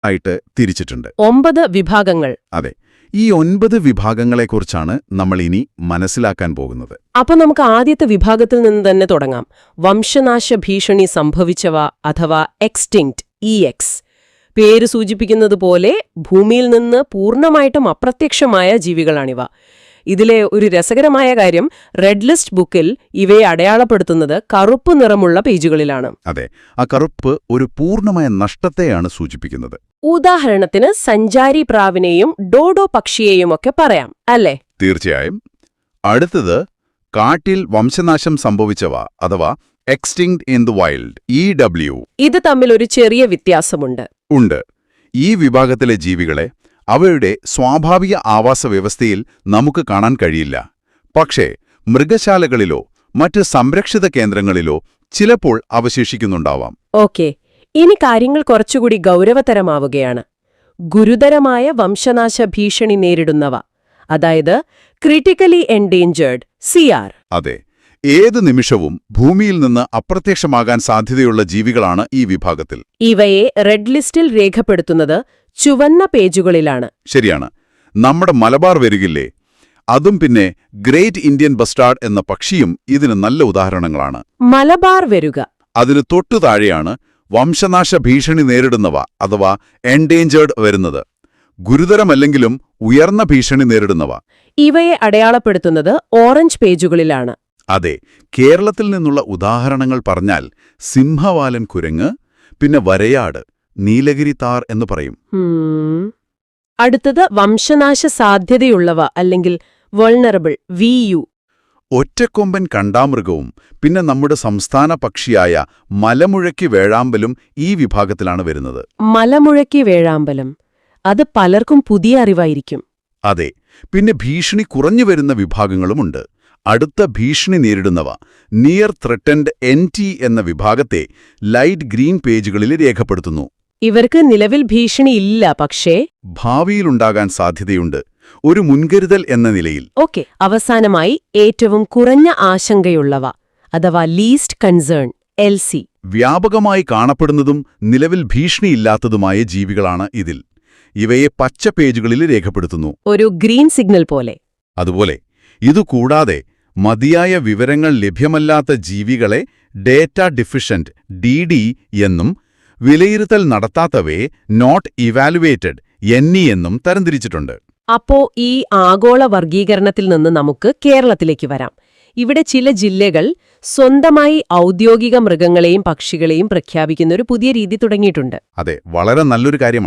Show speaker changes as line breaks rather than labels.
ആയിട്ട് തിരിച്ചിട്ടുണ്ട്.
9 വിഭാഗങ്ങൾ.
അതെ, ഈ 9 വിഭാഗങ്ങളെക്കുറിച്ചാണ് നമ്മൾ ഇനി മനസ്സിലാക്കാൻ പോകുന്നത്.
അപ്പൊ നമുക്ക് ആദ്യത്തെ വിഭാഗത്തിൽ നിന്ന് തന്നെ തുടങ്ങാം. വംശനാശ ഭീഷണി സംഭവിച്ചവ അഥവാ എക്സ്റ്റിങ്ക്റ്റ്, EX. പേര് സൂചിപ്പിക്കുന്നത് പോലെ ഭൂമിയിൽ നിന്ന് പൂർണ്ണമായിട്ടും അപ്രത്യക്ഷമായ ജീവികളാണിവ. ഇതിലെ ഒരു രസകരമായ കാര്യം, റെഡ് ലിസ്റ്റ് ബുക്കിൽ ഇവയെ അടയാളപ്പെടുത്തുന്നത് കറുപ്പ് നിറമുള്ള പേജുകളിലാണ്.
അതെ, ആ കറുപ്പ് ഒരു പൂർണ്ണമായ നഷ്ടത്തെയാണ് സൂചിപ്പിക്കുന്നത്.
ഉദാഹരണത്തിന് സഞ്ചാരി പ്രാവിനെയും ഡോഡോ പക്ഷിയെയുമൊക്കെ പറയാം, അല്ലേ?
തീർച്ചയായും. അടുത്തത് കാട്ടിൽ വംശനാശം സംഭവിച്ചവ അഥവാ extinct in the wild, EW.
ഇത് തമ്മിൽ ഒരു ചെറിയ വ്യത്യാസമുണ്ട്.
ഉണ്ട്. ഈ വിഭാഗത്തിലെ ജീവികളെ അവയുടെ സ്വാഭാവിക ആവാസ വ്യവസ്ഥയിൽ നമുക്ക് കാണാൻ കഴിയില്ല. പക്ഷേ മൃഗശാലകളിലോ മറ്റ് സംരക്ഷിത കേന്ദ്രങ്ങളിലോ ചിലപ്പോൾ അവശേഷിക്കുന്നുണ്ടാവാം.
ഓക്കെ, ഇനി കാര്യങ്ങൾ കുറച്ചുകൂടി ഗൗരവതരമാവുകയാണ്. ഗുരുതരമായ വംശനാശ ഭീഷണി നേരിടുന്നവ, അതായത് ക്രിട്ടിക്കലി എൻഡേഞ്ചേർഡ്, CR.
അതെ, ഏത് നിമിഷവും ഭൂമിയിൽ നിന്ന് അപ്രത്യക്ഷമാകാൻ സാധ്യതയുള്ള ജീവികളാണ് ഈ വിഭാഗത്തിൽ.
ഇവയെ റെഡ് ലിസ്റ്റിൽ രേഖപ്പെടുത്തുന്നത് ചുവന്ന പേജുകളിലാണ്.
ശരിയാണ്. നമ്മുടെ മലബാർ വരുകില്ലേ, അതും പിന്നെ ഗ്രേറ്റ് ഇന്ത്യൻ ബസ്റ്റാർഡ് എന്ന പക്ഷിയും ഇതിന് നല്ല ഉദാഹരണങ്ങളാണ്.
മലബാർ വരുക.
അതിന് തൊട്ടു താഴെയാണ് വംശനാശ ഭീഷണി നേരിടുന്നവ അഥവാ എൻഡേഞ്ചേർഡ് വരുന്നത്. ഗുരുതരമല്ലെങ്കിലും ഉയർന്ന ഭീഷണി നേരിടുന്നവ.
ഇവയെ അടയാളപ്പെടുത്തുന്നത് ഓറഞ്ച് പേജുകളിലാണ്.
അതെ, കേരളത്തിൽ നിന്നുള്ള ഉദാഹരണങ്ങൾ പറഞ്ഞാൽ സിംഹവാലൻ കുരങ്ങ്, പിന്നെ വരയാട്, നീലഗിരി താർ എന്ന് പറയും.
അടുത്തത് വംശനാശ സാധ്യതയുള്ളവ അല്ലെങ്കിൽ വൾണറബിൾ, VU.
ഒറ്റക്കൊമ്പൻ കണ്ടാമൃഗവും പിന്നെ നമ്മുടെ സംസ്ഥാന പക്ഷിയായ മലമുഴക്കി വേഴാമ്പലും ഈ വിഭാഗത്തിലാണ് വരുന്നത്.
മലമുഴക്കി വേഴാമ്പലം, അത് പലർക്കും പുതിയ അറിവായിരിക്കും.
അതെ, പിന്നെ ഭീഷണി കുറഞ്ഞു വരുന്ന വിഭാഗങ്ങളുമുണ്ട്. അടുത്ത ഭീഷണി നേരിടുന്നവ നിയർ ത്രെട്ടൻഡ് NT എന്ന വിഭാഗത്തെ ലൈറ്റ് ഗ്രീൻ പേജുകളിൽ രേഖപ്പെടുത്തുന്നു.
ഇവർക്ക് നിലവിൽ ഭീഷണിയില്ല, പക്ഷേ
ഭാവിയിലുണ്ടാകാൻ സാധ്യതയുണ്ട്, ഒരു മുൻകരുതൽ എന്ന നിലയിൽ.
ഓക്കെ, അവസാനമായി ഏറ്റവും കുറഞ്ഞ ആശങ്കയുള്ളവ അഥവാ ലീസ്റ്റ് കൺസേൺ, LC.
വ്യാപകമായി കാണപ്പെടുന്നതും നിലവിൽ ഭീഷണിയില്ലാത്തതുമായ ജീവികളാണ് ഇതിൽ. ഇവയെ പച്ച പേജുകളിൽ രേഖപ്പെടുത്തുന്നു,
ഒരു ഗ്രീൻ സിഗ്നൽ പോലെ.
അതുപോലെ ഇതുകൂടാതെ മതിയായ വിവരങ്ങൾ ലഭ്യമല്ലാത്ത ജീവികളെ ഡേറ്റ ഡിഫിഷ്യന്റ്, DD എന്നും വിലയിരുത്തൽ നടത്താത്തവയെ നോട്ട് ഇവാലുവേറ്റഡ്, NE എന്നും തരംതിരിച്ചിട്ടുണ്ട്.
അപ്പോ ഈ ആഗോള വർഗീകരണത്തിൽ നിന്ന് നമുക്ക് കേരളത്തിലേക്ക് വരാം. ഇവിടെ ചില ജില്ലകൾ സ്വന്തമായി ഔദ്യോഗിക മൃഗങ്ങളെയും പക്ഷികളെയും പ്രഖ്യാപിക്കുന്ന ഒരു പുതിയ രീതി തുടങ്ങിയിട്ടുണ്ട്.
അതെ, വളരെ നല്ലൊരു കാര്യമാണ്.